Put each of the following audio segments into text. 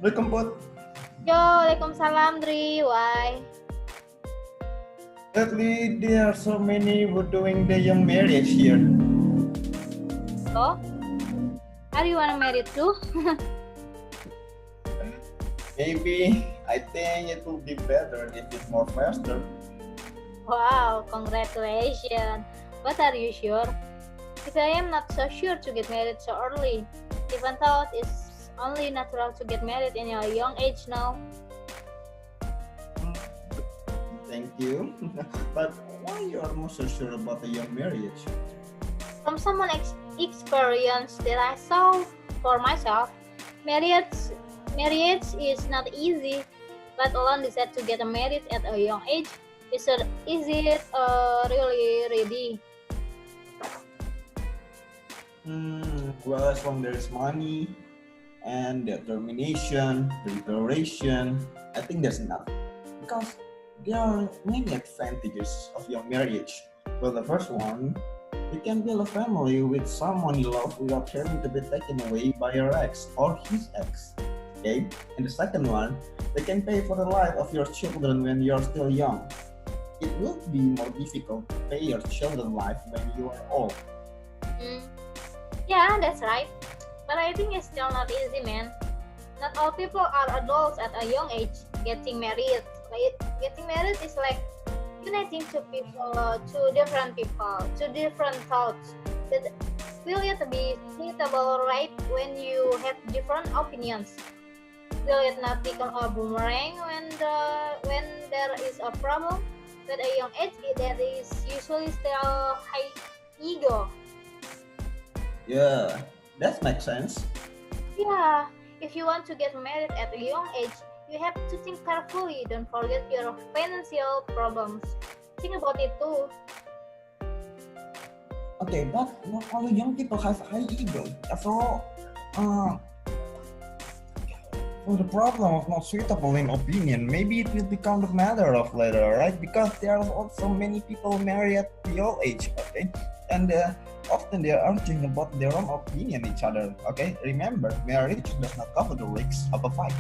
Welcome, Put. Yo, Waalaikumsalam, Dri. Why? Lately, there are so many who doing the young marriage here. So, are you wanna marry too? Maybe I think it will be better if it's more faster. Wow, congratulations. But are you sure? If I am not so sure to get married so early, even though it's only natural to get married in a young age now. Thank you. But why you are not so sure about the young marriage? From someone experience that I saw for myself, marriage marriage is not easy. Let alone decide to get married at a young age. Is it really ready? Well, as long there is money and determination, preparation, I think there's enough. Because there are many advantages of young marriage. Well, the first one, you can build a family with someone you love without having to be taken away by your ex or his ex. Okay? And the second one, they can pay for the life of your children when you're still young. It will be more difficult to pay your children's life when you are old. Mm, yeah, that's right. But I think it's still not easy, man. Not all people are adults at a young age. Getting married is like uniting two different people, two different thoughts. That will it be suitable right when you have different opinions? Will it not become a boomerang when there is a problem? At a young age, there is usually still high ego. Yeah, that makes sense. Yeah, if you want to get married at a young age, you have to think carefully. Don't forget your financial problems. Think about it too. Okay, but not all young people have high ego. After all, uh, for the problem of not suitable in opinion, maybe it will become the matter of later, right? Because there are also many people married at the old age, okay? And often they are arguing about their own opinion each other, okay? Remember, marriage does not cover the risks of a fight.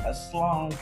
As long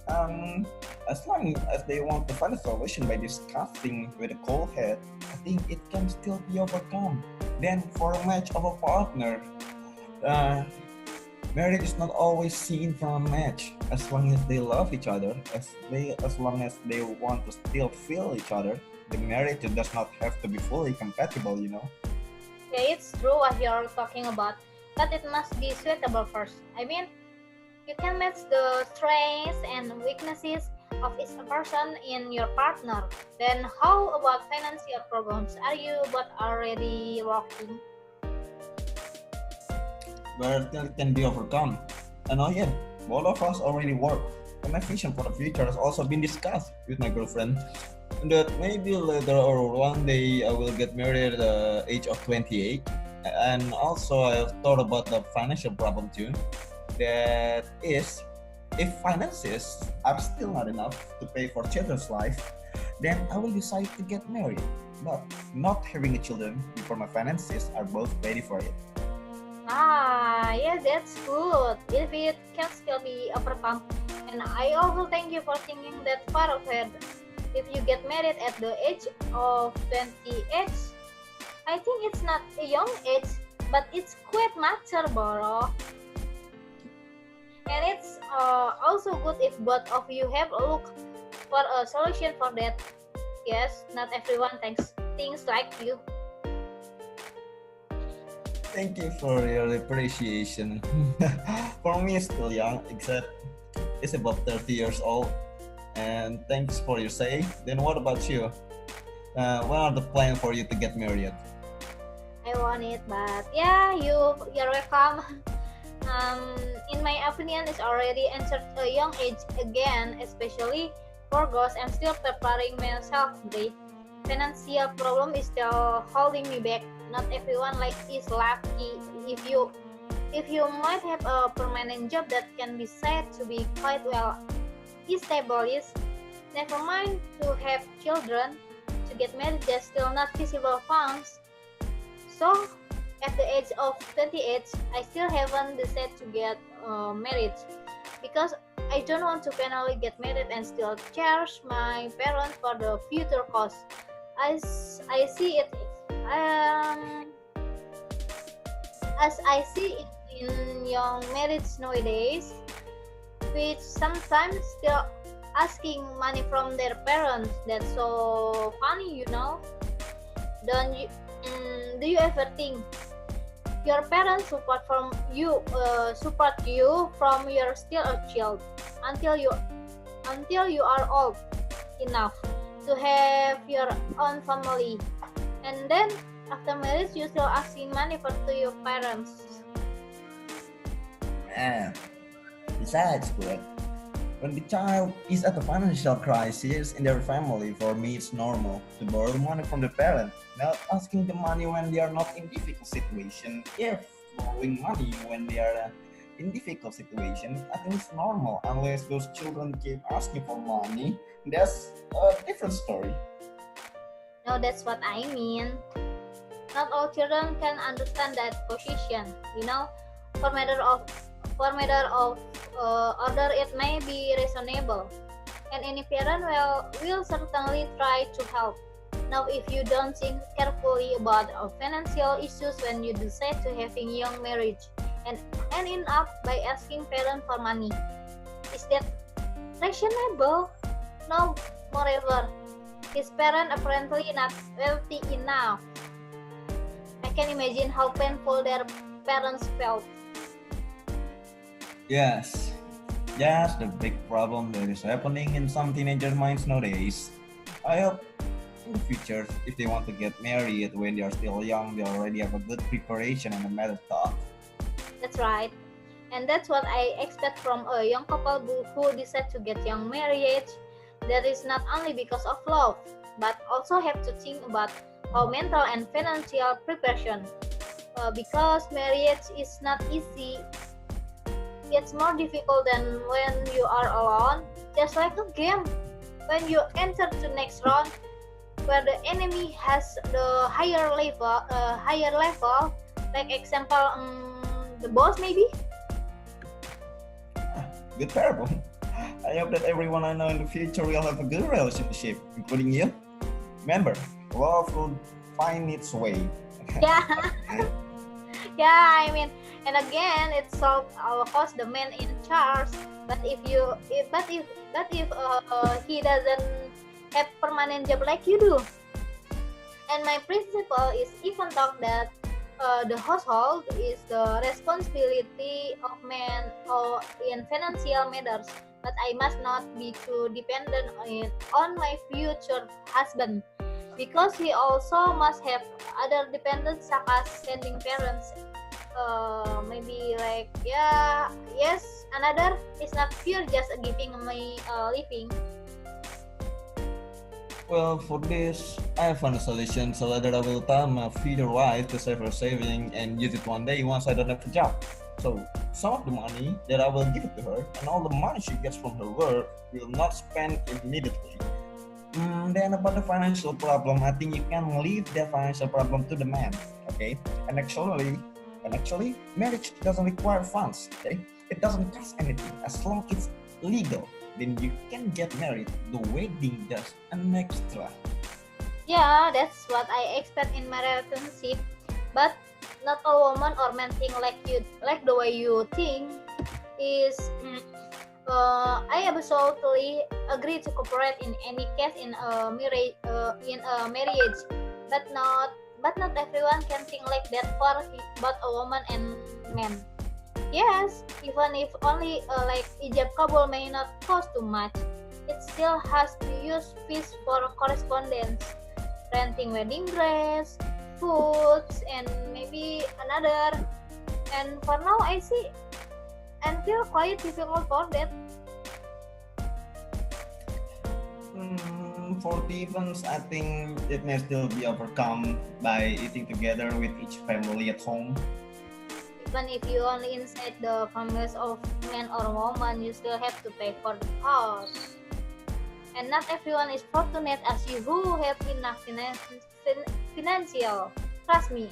um, as long as they want to find a solution by discussing with a cool head, I think it can still be overcome. Then for a match of a partner, uh, marriage is not always seen from a match. As long as they love each other, as long as they want to still feel each other, the marriage does not have to be fully compatible, you know. Yeah, it's true what you're talking about, but it must be suitable first. I mean, you can match the strengths and weaknesses of each person in your partner. Then how about financial problems? Are you both already working? But still can be overcome. And oh yeah, both of us already work. And my vision for the future has also been discussed with my girlfriend. And that maybe later or one day I will get married at the age of 28. And also I have thought about the financial problem too. That is, if finances are still not enough to pay for children's life, then I will decide to get married. But not having a children before my finances are both ready for it. Ah, yeah, that's good. If it can still be overcome. And I also thank you for thinking that far ahead. If you get married at the age of 28, I think it's not a young age, but it's quite mature, bro. And it's also good if both of you have a look for a solution for that. Yes, not everyone thinks things like you. Thank you for your appreciation. For me, it's still young, except it's about 30 years old. And thanks for your say. Then what about you? What are the plans for you to get married? I want it, but yeah, you're welcome. Um, in my opinion, it's already entered a young age again, especially for girls. I'm still preparing myself. The financial problem is still holding me back. Not everyone like is lucky. If you might have a permanent job that can be said to be quite well established, never mind to have children. To get married, there's still not feasible funds. So, at the age of 28, I still haven't decided to get married. because I don't want to finally get married and still charge my parents for the future costs. I see it um, as I see it in young marrieds nowadays, which sometimes still asking money from their parents. That's so funny, you know. Don't you? Do you ever think your parents support you from you're still a child until you are old enough to have your own family, and then after marriage you still asking money to your parents? And besides, but when the child is at a financial crisis in their family, for me it's normal to borrow money from the parent, not asking the money when they are not in difficult situation. If borrowing money when they are in difficult situation, I think it's normal. Unless those children keep asking for money, that's a different story. No, that's what I mean. Not all children can understand that position, you know. For matter of order, it may be reasonable, and any parent will certainly try to help. Now, if you don't think carefully about financial issues when you decide to having young marriage and end up by asking parents for money, is that reasonable? No. Moreover, his parents apparently not wealthy enough. I can imagine how painful their parents felt. Yes, that's the big problem that is happening in some teenager minds nowadays. I hope in the future, if they want to get married when they are still young, they already have a good preparation and a better thought. That's right. And that's what I expect from a young couple who decide to get young marriage. That is not only because of love, but also have to think about how mental and financial preparation. Because marriage is not easy. It's more difficult than when you are alone. Just like a game, when you enter to next round, where the enemy has the higher level, like example, the boss maybe. Good parable. I hope that everyone I know in the future will have a good relationship, including you. Remember, love will find its way. Yeah. Yeah, I mean, and again, it's so of course the man in charge. But if he doesn't have permanent job like you do, and my principle is even talk that the household is the responsibility of men or in financial matters. But I must not be too dependent on my future husband, because he also must have other dependents such as sending parents. Maybe like yes, another is not pure just giving me a living. Well, for this, I have found a solution so that I will tell my future wife to save her saving and use it one day once I don't have a job. So, some of the money that I will give it to her and all the money she gets from her work will not spend immediately. Then about the financial problem, I think you can leave that financial problem to the man, okay? And actually, marriage doesn't require funds, okay? It doesn't cost anything as long as it's legal. Then you can get married. The wedding does an extra. Yeah, that's what I expect in my relationship. But not all woman or men think like the way you think is. I absolutely agree to cooperate in any case in a marriage, but not everyone can think like that for both a woman and man. Yes, even if only like ijab kabul may not cost too much, it still has to use fees for correspondence, renting wedding dress, foods, and maybe another. And for now, I see and feel quite difficult for that. For the events, I think it may still be overcome by eating together with each family at home. Even if you only inside the families of man or woman, you still have to pay for the house. And not everyone is fortunate as you who have enough financial. Trust me.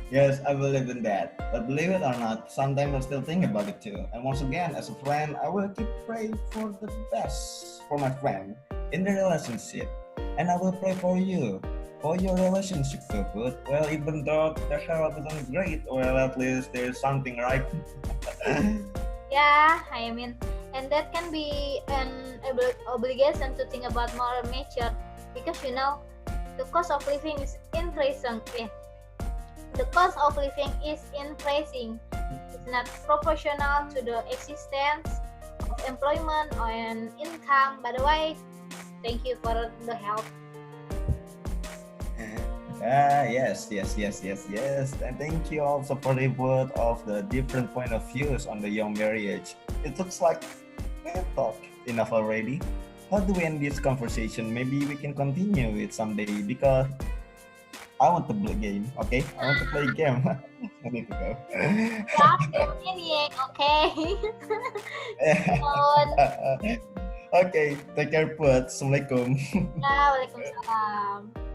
Yes, I believe in that. But believe it or not, sometimes I still think about it too. And once again, as a friend, I will keep praying for the best for my friend in the relationship. And I will pray for you, for your relationship too, good. Well, even though the health isn't great, well, at least there's something right. Yeah, I mean, and that can be an obligation to think about more mature because the cost of living is increasing. Yeah, the cost of living is increasing. It's not proportional to the existence of employment or an income. By the way, thank you for the help. Yes. And thank you also for the input of the different point of views on the young marriage. It looks like we have talked enough already. How do we end this conversation? Maybe we can continue it someday because I want to play game. Okay, I want to play a game. I need to go. Yeah, okay. Okay, take care, Put. Assalamualaikum. Ya, Waalaikumsalam.